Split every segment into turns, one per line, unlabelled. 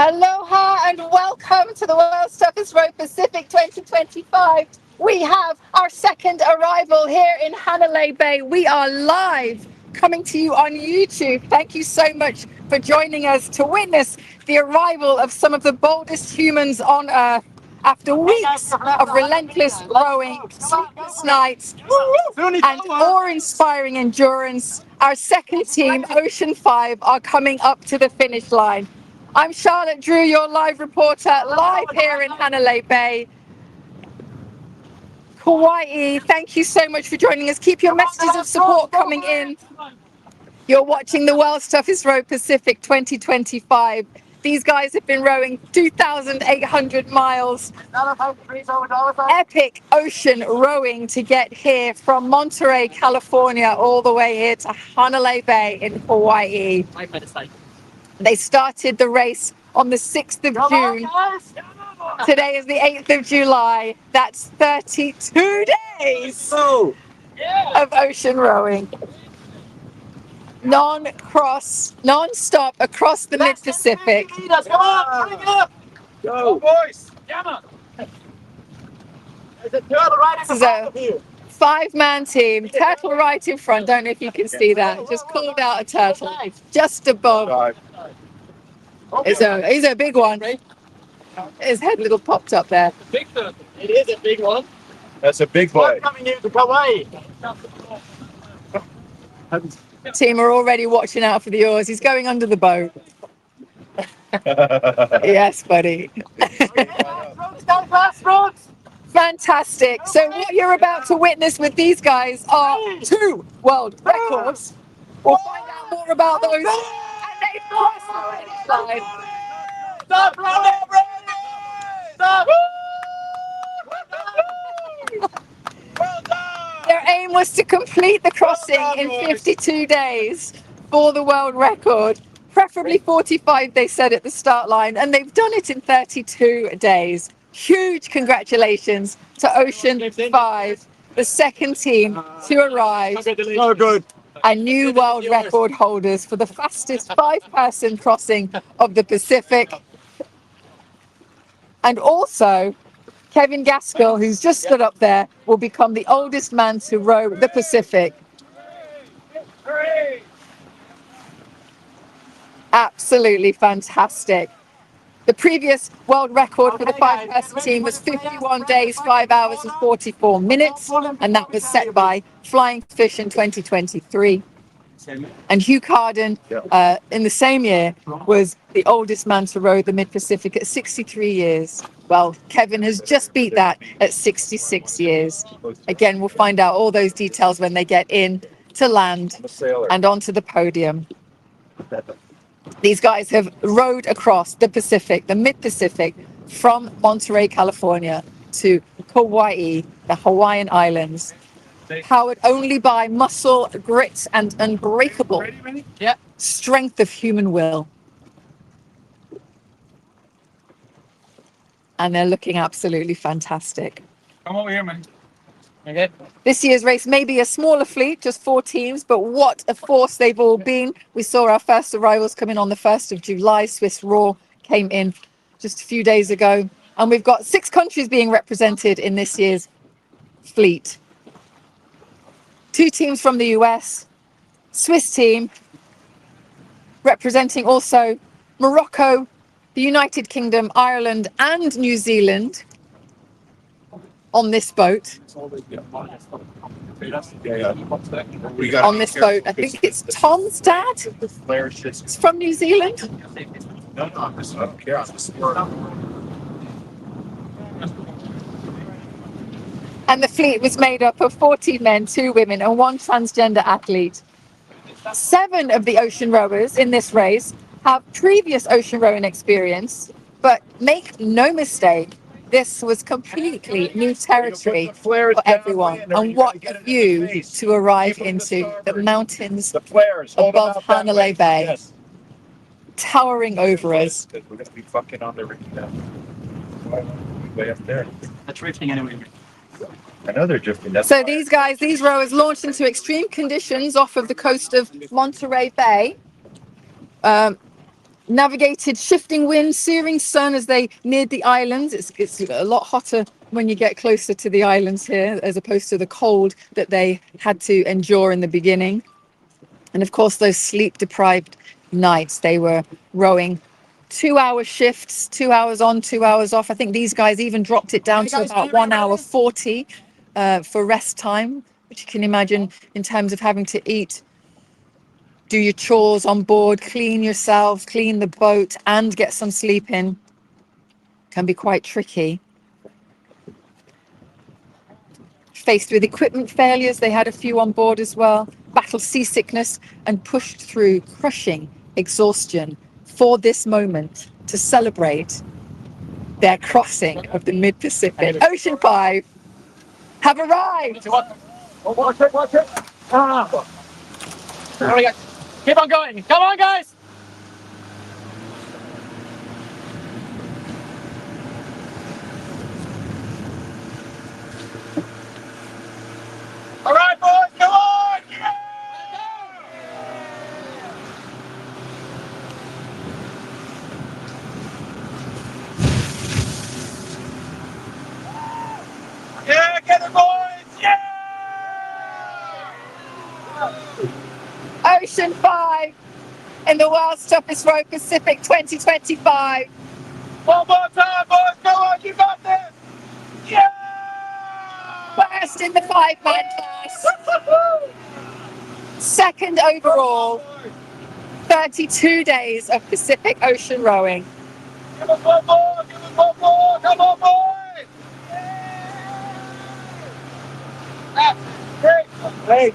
Aloha and welcome to the World's Toughest Road Pacific 2025. We have our second arrival here in Hanalei Bay. We are live coming to you on YouTube. Thank you so much for joining us to witness the arrival of some of the boldest humans on Earth. After weeks of relentless rowing, sleepless nights, and awe-inspiring endurance, our second team, Ocean5, are coming up to the finish line. I'm Charlotte Drew, your live reporter, live here in Hanalei Bay, Kauai. Thank you so much for joining us. Keep your messages of support coming in. You're watching the World's Toughest Road Pacific 2025. These guys have been rowing 2,800 miles. Epic ocean rowing to get here from Monterey, California, all the way here to Hanalei Bay in Hawaii. They started the race on the 6th of June. Today is the 8th of July. That's 32 days of ocean rowing. Non-stop across the mid-Pacific.
Go, boys!
This is a 5-man team. Turtle right in front. Don't know if you can see that. Just called out a turtle. Just above. He's a big one. His head little popped up there.
Big turtle. It is a big one. That's a big boy. Coming into Kauai.
Team are already watching out for the oars. He's going under the boat. Yes, buddy. Fantastic. So what you're about to witness with these guys are 2 world records. We'll find out more about those. And they crossed the finish line.
Stop, Stop! Well done!
Their aim was to complete the crossing in 52 days for the world record. Preferably 45, they said at the start line, and they've done it in 32 days. Huge congratulations to Ocean5, the second team to arrive.
So good.
And new world record holders for the fastest 5-person crossing of the Pacific. And also, Kevin Gaskell, who's just stood up there, will become the oldest man to row the Pacific. Absolutely fantastic. The previous world record for the 5-person team was 51 days, 5 hours and 44 minutes, and that was set by Flying Fish in 2023. And Hugh Carden, in the same year, was the oldest man to row the Mid-Pacific at 63 years. Well, Kevin has just beat that at 66 years. Again, we'll find out all those details when they get in to land and onto the podium. These guys have rowed across the Pacific, the Mid-Pacific, from Monterey, California to Kauai, the Hawaiian Islands, powered only by muscle, grit, and unbreakable strength of human will. And they're looking absolutely fantastic.
Come over here, man. Okay.
This year's race may be a smaller fleet, just 4 teams, but what a force they've all been. We saw our first arrivals come in on the 1st of July. Swiss Roar came in just a few days ago. And we've got 6 countries being represented in this year's fleet. 2 teams from the US, Swiss team, representing also Morocco, the United Kingdom, Ireland, and New Zealand on this boat. On this boat, I think it's Tom's dad. It's from New Zealand. And the fleet was made up of 14 men, 2 women, and 1 transgender athlete. 7 of the ocean rowers in this race have previous ocean rowing experience, but make no mistake, this was completely new territory for everyone. And what a view to arrive into the mountains above Hanalei Bay, towering over us.
We're going to be fucking on the rigging now. Way up there. That's drifting anyway. I know they're drifting.
So these rowers launched into extreme conditions off of the coast of Monterey Bay. navigated shifting wind, searing sun as they neared the islands. It's a lot hotter when you get closer to the islands here, as opposed to the cold that they had to endure in the beginning. And of course, those sleep-deprived nights, they were rowing 2-hour shifts, 2 hours on, 2 hours off. I think these guys even dropped it down to about 1 hour 40 for rest time, which you can imagine in terms of having to eat, do your chores on board, clean yourself, clean the boat, and get some sleep in. Can be quite tricky. Faced with equipment failures, they had a few on board as well, battled seasickness and pushed through crushing exhaustion for this moment to celebrate their crossing of the mid-Pacific. Ocean5 have arrived.
Watch it, watch it. Ah. Keep on going. Come on, guys. All right, boys, come on! Yeah! Yeah, get it, boys! Yeah!
Ocean5 in the World's Toughest Row Pacific 2025.
One more time, boys! Come on, you got this! Yeah!
First in the 5-man class. Second overall. 32 days of Pacific Ocean rowing.
Give us one more! Give us one more! Come on, boys! Yeah! That's great! Great!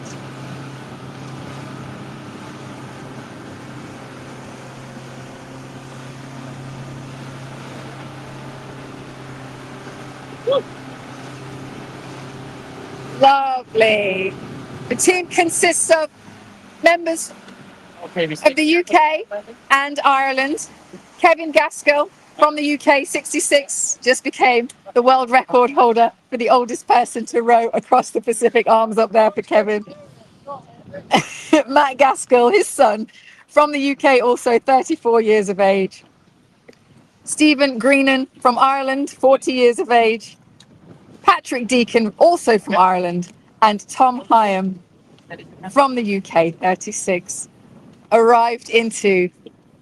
Lovely. The team consists of members of the UK and Ireland. Kevin Gaskell from the UK, 66, just became the world record holder for the oldest person to row across the Pacific. Arms up there for Kevin. Matt Gaskell, his son, from the UK, also 34 years of age. Stephen Greenan from Ireland, 40 years of age. Patrick Deacon, also from Ireland, and Tom Hyam from the UK, 36, arrived into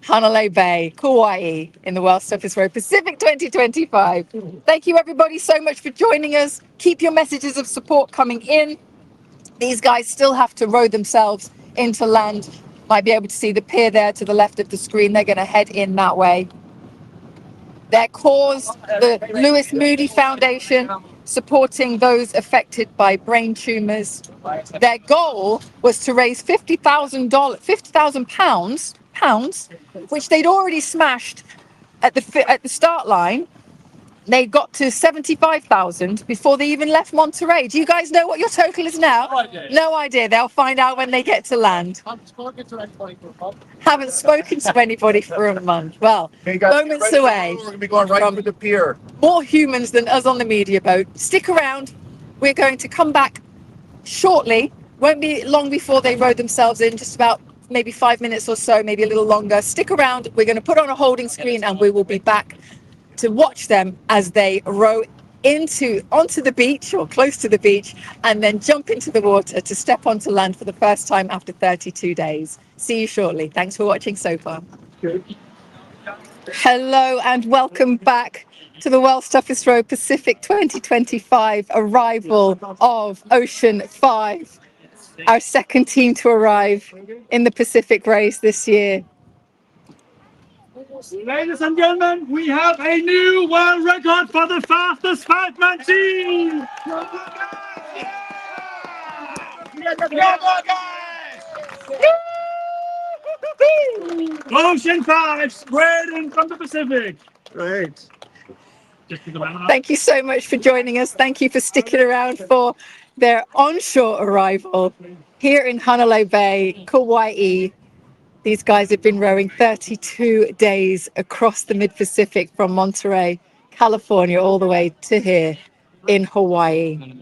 Hanalei Bay, Kauai, in the World's Toughest Row Pacific 2025. Thank you, everybody, so much for joining us. Keep your messages of support coming in. These guys still have to row themselves into land. Might be able to see the pier there to the left of the screen. They're going to head in that way. Their cause, the Lewis Moody Foundation, supporting those affected by brain tumors. Their goal was to raise £50,000, which they'd already smashed at the start line. They got to 75,000 before they even left Monterey. Do you guys know what your total is now?
No idea.
No idea. They'll find out when they get to land.
Haven't spoken to anybody for a month.
Haven't spoken to anybody for a month. Well,
Hey guys,
moments away.
We're going to be going right to the pier.
More humans than us on the media boat. Stick around. We're going to come back shortly. Won't be long before they row themselves in, just about maybe 5 minutes or so, maybe a little longer. Stick around. We're going to put on a holding screen and we will be back to watch them as they row onto the beach or close to the beach and then jump into the water to step onto land for the first time after 32 days. See you shortly. Thanks for watching so far. Hello and welcome back to the World's Toughest Row Pacific 2025 arrival of Ocean5, our second team to arrive in the Pacific race this year.
Ladies and gentlemen, we have a new world record for the fastest 5-man team! Ocean5 spreading from the Pacific. Great.
Thank you so much for joining us. Thank you for sticking around for their onshore arrival here in Hanalei Bay, Kauai. These guys have been rowing 32 days across the mid-Pacific from Monterey, California, all the way to here in Hawaii.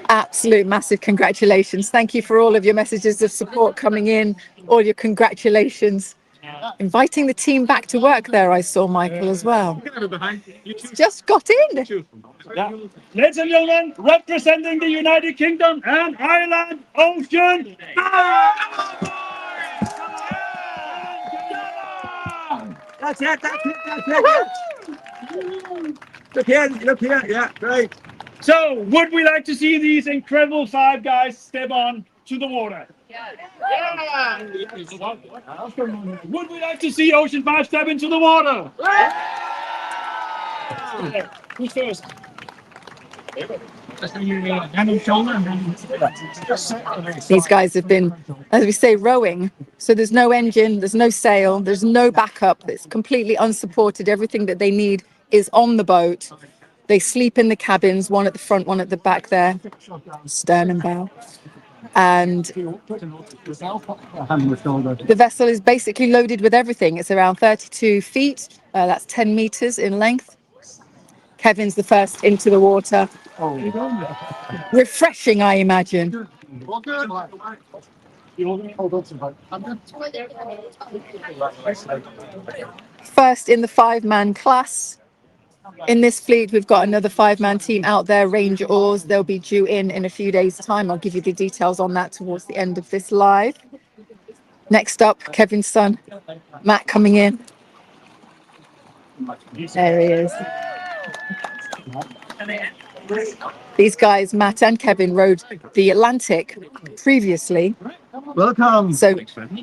Absolute massive congratulations. Thank you for all of your messages of support coming in, all your congratulations. Inviting the team back to work there, I saw Michael as well. Just got in.
Yeah. Ladies and gentlemen, representing the United Kingdom and Ireland, Ocean 5! That's it, that's it, that's it. Look here, yeah, great. So, would we like to see these incredible 5 guys step on to the water? Yeah. Would we like to see Ocean 5 step into the water? Yeah. Who's first?
These guys have been, as we say, rowing. So there's no engine, there's no sail, there's no backup. It's completely unsupported. Everything that they need is on the boat. They sleep in the cabins, one at the front, one at the back there, stern and bow. And the vessel is basically loaded with everything. It's around 32 feet. That's 10 meters in length. Kevin's the first into the water. Refreshing, I imagine. First in the 5-man class. In this fleet, we've got another 5-man team out there, Ranger Oars. They'll be due in a few days' time. I'll give you the details on that towards the end of this live. Next up, Kevin's son, Matt, coming in. There he is. These guys, Matt and Kevin, rode the Atlantic previously.
Welcome.
So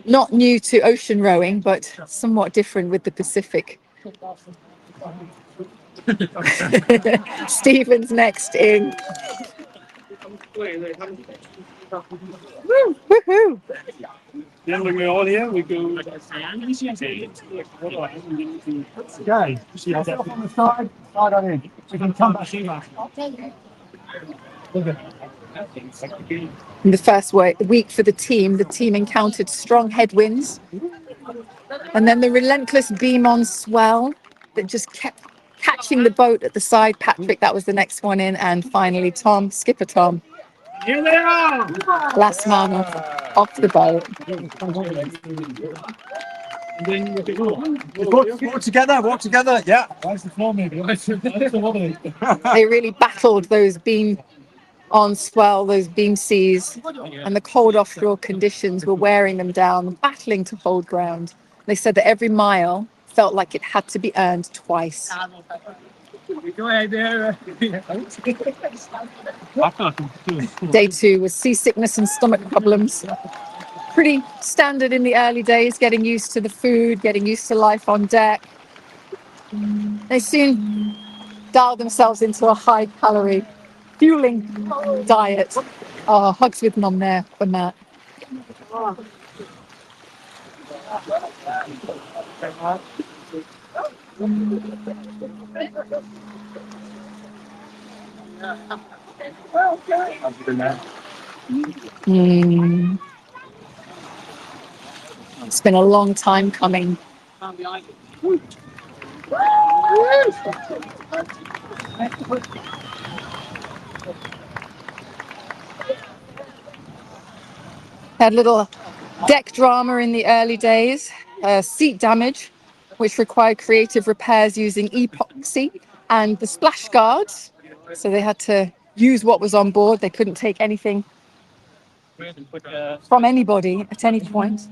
not new to ocean rowing, but somewhat different with the Pacific. Stephen's next in. Woohoo!
Then when we're all here, we go.
Guys, on the side on in. We can come back.
In the first week for the team encountered strong headwinds. And then the relentless beam on swell that just kept catching the boat at the side. Patrick, that was the next one in. And finally, Tom, Skipper Tom.
Here they are!
Last man off the boat.
Walk together, yeah.
They really battled those beam on swell, those beam seas, and the cold offshore conditions were wearing them down, battling to hold ground. They said that every mile felt like it had to be earned twice. Day 2 was seasickness and stomach problems. Pretty standard in the early days, getting used to the food, getting used to life on deck. They soon dialed themselves into a high-calorie, fueling diet. Oh, hugs with mum there for Matt. It's been a long time coming. Had a little deck drama in the early days, seat damage, which required creative repairs using epoxy and the splash guards. So they had to use what was on board. They couldn't take anything from anybody at any point.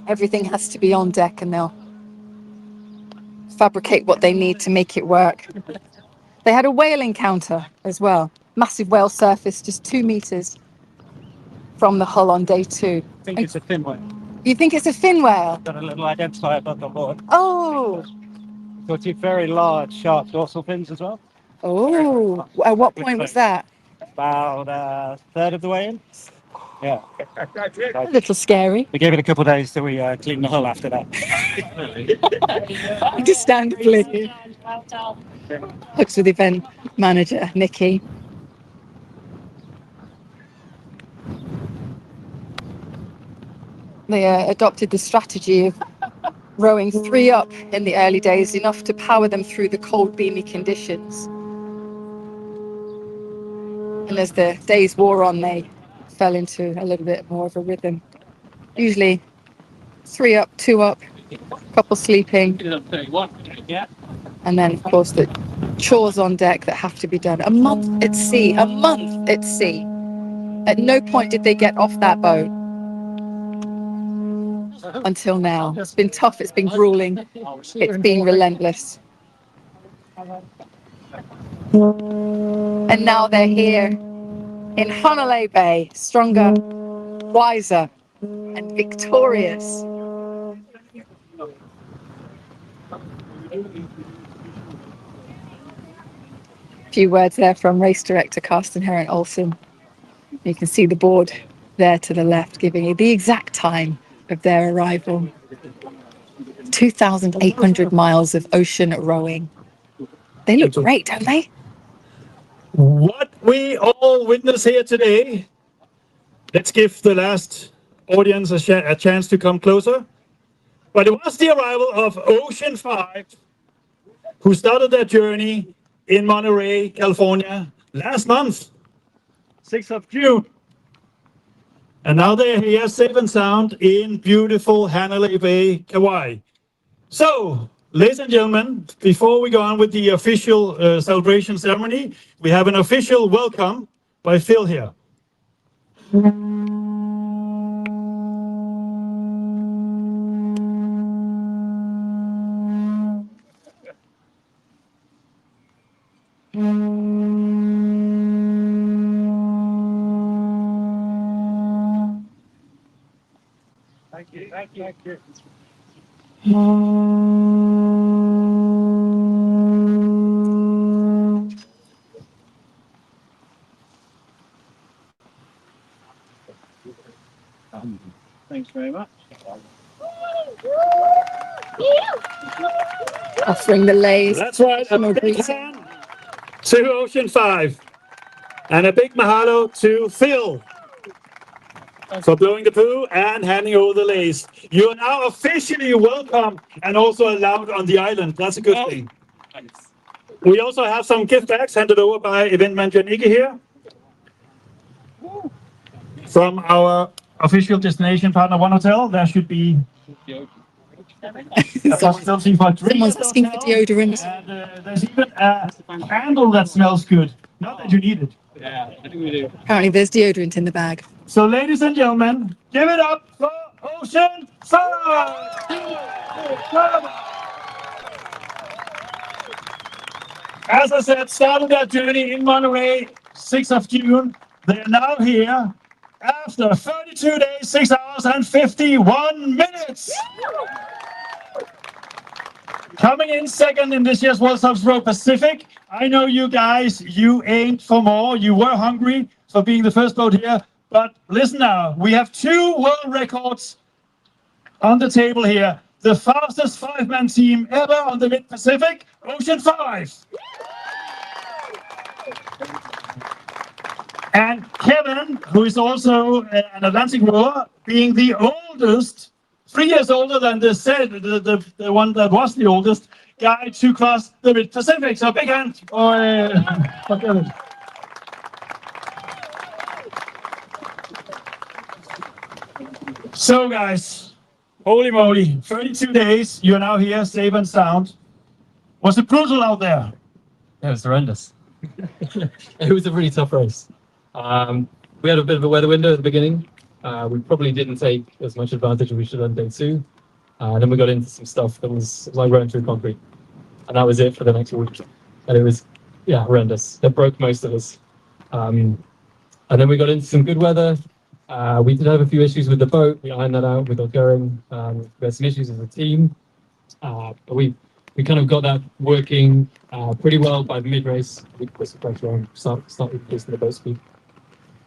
Everything has to be on deck and they'll fabricate what they need to make it work. They had a whale encounter as well. Massive whale surface, just 2 meters from the hull on day 2.
I think it's a fin whale.
You think it's a fin whale?
Got a little identifier above the board.
Oh!
Got 2 very large, sharp dorsal fins as well.
Oh! At what point was that?
About a third of the way in. Yeah.
A little scary.
We gave it a couple of days till we cleaned the hull after that.
Understandably. Hugs with event manager, Nikki. They adopted the strategy of rowing 3 up in the early days, enough to power them through the cold, beamy conditions. And as the days wore on, they fell into a little bit more of a rhythm. Usually 3 up, 2 up, couple sleeping.
Yeah.
And then, of course, the chores on deck that have to be done. A month at sea, a month at sea. At no point did they get off that boat until now. It's been tough, it's been grueling, it's been relentless. And now they're here in Honolulu Bay, stronger, wiser, and victorious. A few words there from race director Carsten Heron Olsen. You can see the board there to the left giving you the exact time of their arrival. 2,800 miles of ocean rowing. They look great, don't they?
What we all witness here today, let's give the last audience a chance to come closer. But it was the arrival of Ocean5, who started their journey in Monterey, California last month, 6th of June. And now they're here safe and sound in beautiful Hanalei Bay, Kauai. So, ladies and gentlemen, before we go on with the official celebration ceremony, we have an official welcome by Phil here. Thank you, thank you, thank you. Thanks very much.
Offering the lays.
That's right, a big hand to Ocean5 and a big mahalo to Phil for blowing the poo and handing over the lays. You are now officially welcome and also allowed on the island. That's a good thing. We also have some gift bags handed over by event manager Nikki here from our official destination partner One Hotel. There should be
Someone's asking for deodorant.
And there's even a candle that smells good. Not that you need it.
Yeah, I think we do.
Apparently there's deodorant in the bag.
So, ladies and gentlemen, give it up for Ocean5! As I said, started their journey in Monterey, 6th of June. They are now here after 32 days, 6 hours and 51 minutes. Coming in second in this year's World Subs Row Pacific. I know you guys, you aimed for more. You were hungry for being the first boat here. But listen now, we have 2 world records on the table here. The fastest 5-man team ever on the Mid-Pacific, Ocean5. And Kevin, who is also an Atlantic rower, being the oldest, 3 years older than the one that was the oldest guy to cross the Mid-Pacific. So big hand for Kevin. So guys, holy moly, 32 days, you're now here, safe and sound. Was it brutal out there?
Yeah, it was horrendous. It was a really tough race. We had a bit of a weather window at the beginning. We probably didn't take as much advantage as we should on day 2. And then we got into some stuff that was like running through concrete. And that was it for the next week. And it was, yeah, horrendous. It broke most of us. And then we got into some good weather. We did have a few issues with the boat. We ironed that out. We got going. We had some issues as a team. But we kind of got that working pretty well by the mid-race. We put some pressure on, start increasing the boat speed.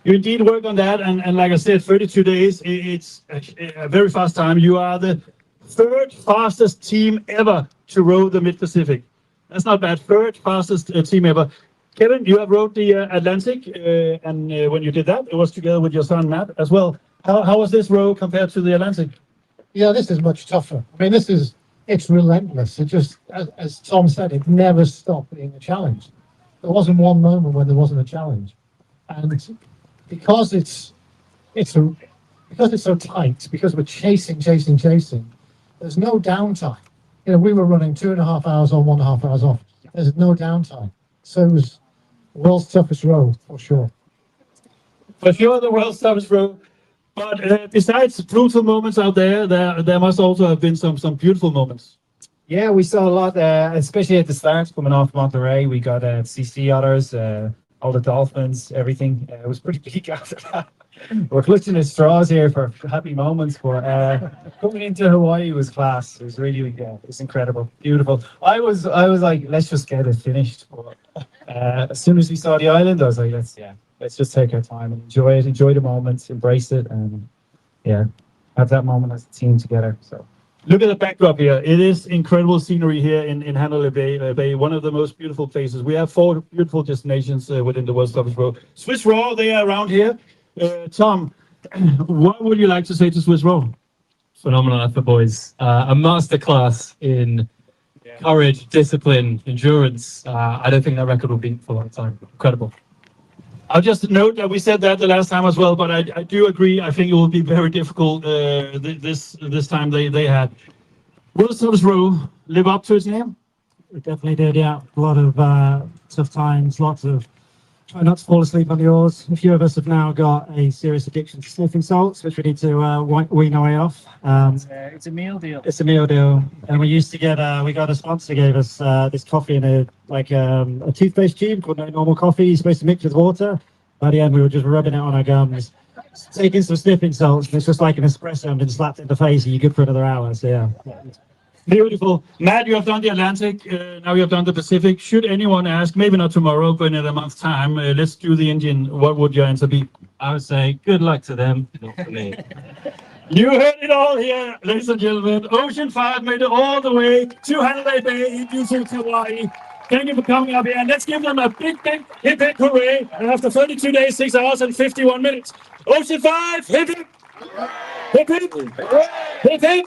You indeed work on that, and like I said, 32 days, it's a very fast time. You are the 3rd fastest team ever to row the Mid-Pacific. That's not bad, 3rd fastest team ever. Kevin, you have rowed the Atlantic, and when you did that, it was together with your son Matt as well. How was this row compared to the Atlantic?
Yeah, this is much tougher. I mean, it's relentless. It just, as Tom said, it never stopped being a challenge. There wasn't one moment when there wasn't a challenge. And because it's because it's so tight, because we're chasing, there's no downtime. You know, we were running 2.5 hours on, 1.5 hours off. There's no downtime. So it was the world's toughest row, for sure.
For sure, the world's toughest row. But besides brutal moments out there, there must also have been some beautiful moments.
Yeah, we saw a lot, especially at the start, coming off Monterey. We got CC otters, all the dolphins, everything. It was pretty peak after that. We're clutching at straws here for happy moments, but coming into Hawaii was class. It was really, it was incredible, beautiful. I was like, let's just get it finished. But as soon as we saw the island, I was like, let's just take our time and enjoy it, enjoy the moments, embrace it, and yeah, have that moment as a team together. So.
Look at the backdrop here. It is incredible scenery here in Hanalei Bay, one of the most beautiful places. We have 4 beautiful destinations within the World's Toughest Row. Swiss Row, they are around here. Tom, what would you like to say to Swiss Row?
Phenomenal effort, boys. A masterclass in courage, discipline, endurance. I don't think that record will beat for a long time. Incredible.
I'll just note that we said that the last time as well, but I do agree. I think it will be very difficult this time they had. World's Toughest Row live up to its name?
We definitely did, yeah. A lot of tough times, lots of try not to fall asleep on the oars. A few of us have now got a serious addiction to sniffing salts, which we need to wean our way off.
It's a meal deal.
It's a meal deal. And we used to get, we got a sponsor gave us this coffee in a toothpaste tube called No Normal Coffee. You're supposed to mix with water. By the end, we were just rubbing it on our gums, taking some sniffing salts, and it's just like an espresso and been slapped in the face, and you're good for another hour. So, yeah.
Beautiful. Matt, you have done the Atlantic, now you have done the Pacific. Should anyone ask, maybe not tomorrow, but in a month's time, let's do the Indian, what would your answer be?
I would say good luck to them, not for me.
You heard it all here, ladies and gentlemen. Ocean5 made it all the way to Hanalei Bay in beautiful Hawaii. Thank you for coming up here, and let's give them a big hip hooray. And after 32 days, 6 hours and 51 minutes, Ocean5, hip hip, hip hip, hip hip.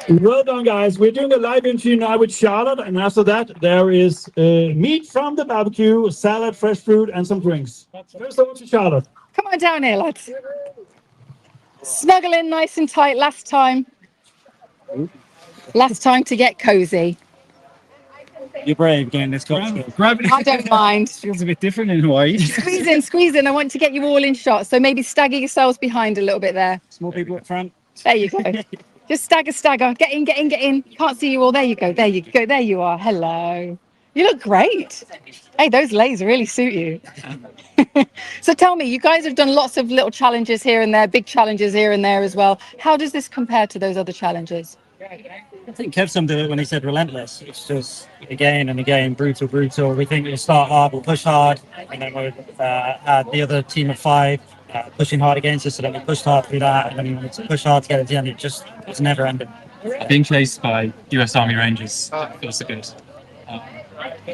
Well done, guys. We're doing a live interview now with Charlotte, and after that, there is meat from the barbecue, salad, fresh fruit, and some drinks. First over to Charlotte.
Come on down here, lads. Snuggle in nice and tight. Last time to get cozy.
You're brave getting this cocktail.
I don't mind.
Feels a bit different in Hawaii.
Squeeze in. I want to get you all in shot. So maybe stagger yourselves behind a little bit there.
Small people at front.
There you go. Just stagger. Get in. Can't see you all. There you go. There you are. Hello. You look great. Hey, those legs really suit you. So tell me, you guys have done lots of little challenges here and there, big challenges here and there as well. How does this compare to those other challenges?
I think Kev summed it when he said relentless. It's just again and again, brutal. We think we'll start hard, we'll push hard, and then we'll add the other team of 5 pushing hard against us, so then we pushed hard through that, and then we wanted to push hard to get at the end. It's never ending.
Being chased by US Army Rangers feels so good.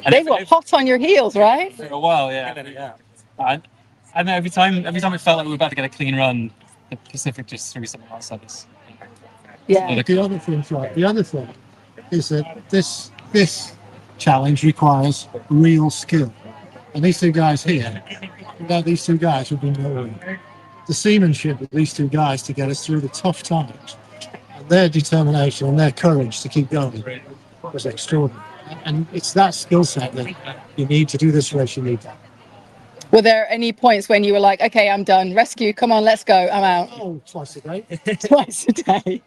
They were hot on your heels, right?
For a while, yeah. I know every time it felt like we were about to get a clean run, the Pacific just threw something else at us.
Yeah.
The other thing is that this challenge requires real skill. And these 2 guys here, without these 2 guys, would be nowhere. The seamanship of these 2 guys to get us through the tough times, and their determination and their courage to keep going was extraordinary. And it's that skill set that you need to do this race. You need that.
Were there any points when you were like, okay, I'm done, rescue, come on, let's go, I'm out?
Oh, twice a day.
Twice a day.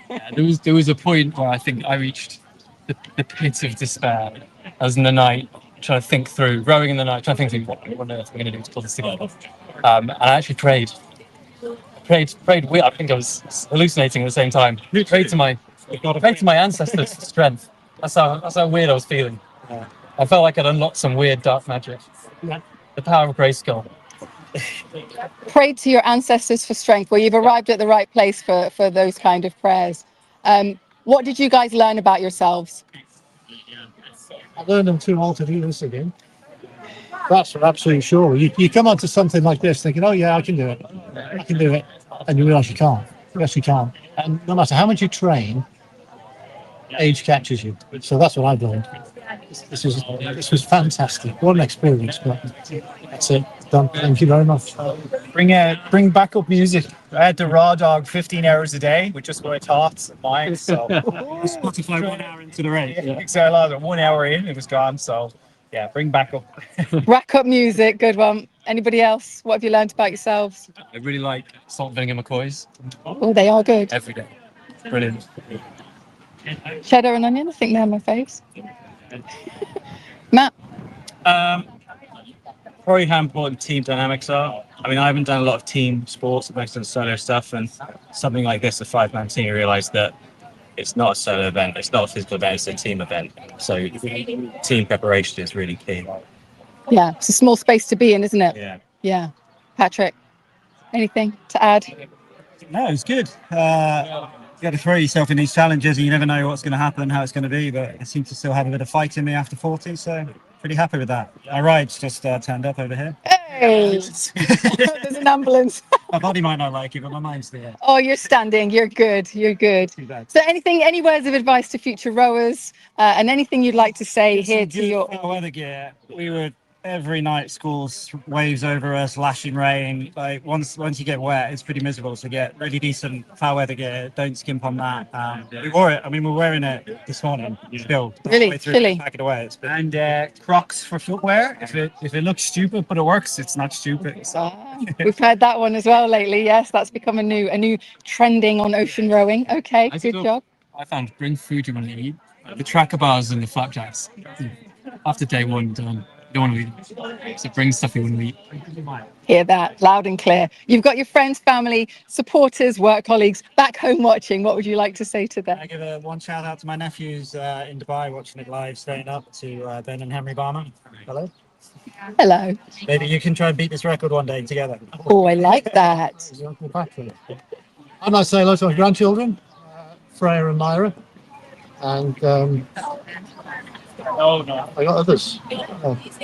Yeah, there was a point where I think I reached the pit of despair. I was in the night trying to think through, rowing in the night, trying to think through what on earth am I going to do to pull this together. And I actually prayed. I think I was hallucinating at the same time. Prayed to my ancestors for strength. That's how weird I was feeling.
Yeah.
I felt like I'd unlocked some weird dark magic.
Yeah.
The power of Grayskull.
Prayed to your ancestors for strength. Well, you've arrived at the right place for those kind of prayers. What did you guys learn about yourselves?
I learned I'm too old to do this again. That's for absolutely sure. You come onto something like this thinking, oh yeah, I can do it. And you realise you can't. You actually can't. And no matter how much you train, age catches you. So that's what I've learned. This was fantastic. What an experience, but that's it. done. Thank you very much.
Bring backup music. I had to raw dog 15 hours a day with just my thoughts and minds. So
Spotify 1 hour into the race.
exactly, 1 hour in, it was gone. So yeah, bring backup.
Rack up music, good one. Anybody else? What have you learned about yourselves?
I really like salt and vinegar McCoys
Oh, they are good.
every day. Brilliant.
Cheddar and onion, I think they're my faves. Matt?
Probably how important team dynamics are. I mean, I haven't done a lot of team sports, I've mostly done solo stuff, and something like this, a 5-man team, you realize that it's not a solo event, it's not a physical event, it's a team event. So team preparation is really key.
Yeah, it's a small space to be in, isn't it?
Yeah.
Yeah. Patrick, anything to add?
No, it's good. You got to throw yourself in these challenges and you never know what's going to happen, how it's going to be, but I seem to still have a bit of fight in me after 40, so pretty happy with that. My ride's just turned up over here.
Hey! There's an ambulance.
My body might not like it, but my mind's there.
Oh, you're standing. You're good. You're good.
Too bad.
So any words of advice to future rowers and anything you'd like to say here to your...
Foul weather gear. We would every night schools waves over us, lashing rain. Like once you get wet, it's pretty miserable. So get really decent foul weather gear. Don't skimp on that. We wore it. I mean, we're wearing it this morning. Still,
Really? Chilly.
pack it away. It's been,
And Crocs for footwear. If it looks stupid but it works, it's not stupid. So
We've heard that one as well lately. Yes, that's become a new trending on ocean rowing. Okay,
I
good
thought-
job.
I found bring food you want to eat. The tracker bars and the flapjacks. After day one, done. You don't want to eat. So bring stuff you want to eat.
Hear that loud and clear. You've got your friends, family, supporters, work colleagues back home watching. What would you like to say to them?
I give one shout out to my nephews in Dubai watching it live, staying up, to Ben and Henry Barman. Hello.
Hello.
Maybe you can try and beat this record one day together.
Oh, I like that.
I'd like to say hello to my grandchildren, Freya and Myra, and I got others,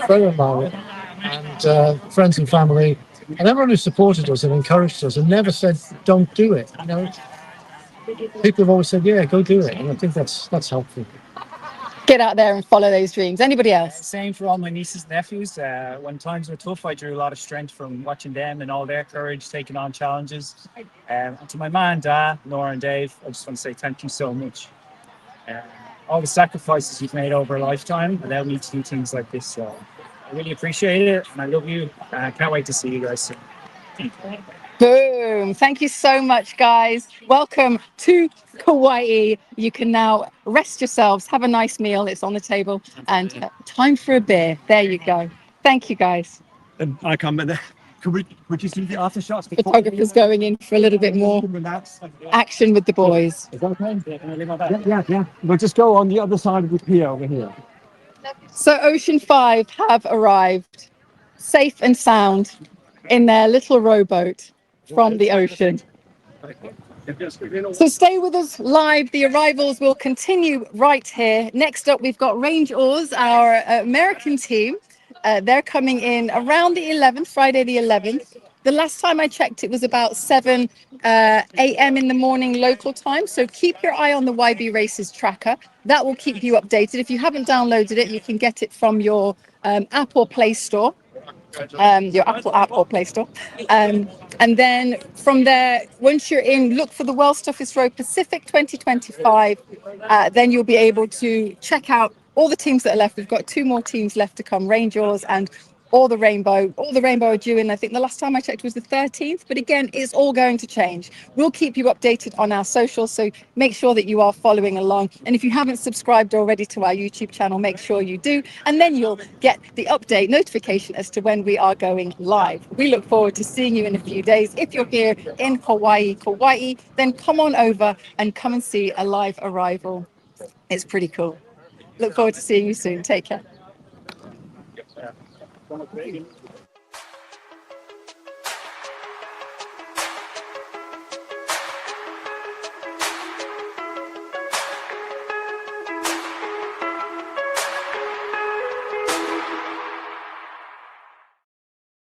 Freya and Myra, and friends and family, and everyone who supported us and encouraged us and never said, don't do it. You know, people have always said, yeah, go do it. And I think that's helpful.
Get out there and follow those dreams. Anybody else?
same for all my nieces and nephews. When times were tough, I drew a lot of strength from watching them and all their courage, taking on challenges. And to my mom, dad, Nora and Dave, I just want to say thank you so much. All the sacrifices you've made over a lifetime allowed me to do things like this. So I really appreciate it, and I love you. Can't wait to see you guys soon.
Boom. Thank you so much, guys. Welcome to Kauai. You can now rest yourselves, have a nice meal. It's on the table. And time for a beer. There you go. Thank you, guys.
And I come in there. Would you see the after shots?
Photographer's going in for a little bit more action with the boys.
Is that okay? Yeah. We'll just go on the other side of the pier over here.
So Ocean5 have arrived safe and sound in their little rowboat from the ocean. So stay with us live. The arrivals will continue right here. Next up, we've got Range Oars, our American team. They're coming in around the 11th, Friday the 11th. The last time I checked, it was about 7 a.m. in the morning local time. So keep your eye on the YB Races tracker. That will keep you updated. If you haven't downloaded it, you can get it from your app or Play Store. Your Apple app or Play Store. And then from there, once you're in, look for the Wells Toughest Row Pacific 2025. Then you'll be able to check out all the teams that are left. We've got 2 more teams left to come, Range Oars and All the Rainbow. All the Rainbow are due in, I think the last time I checked was the 13th. But again, it's all going to change. We'll keep you updated on our socials, so make sure that you are following along. And if you haven't subscribed already to our YouTube channel, make sure you do. And then you'll get the update notification as to when we are going live. We look forward to seeing you in a few days. If you're here in Hawaii, Kauai, then come on over and come and see a live arrival. It's pretty cool. Look forward to seeing you soon. Take care.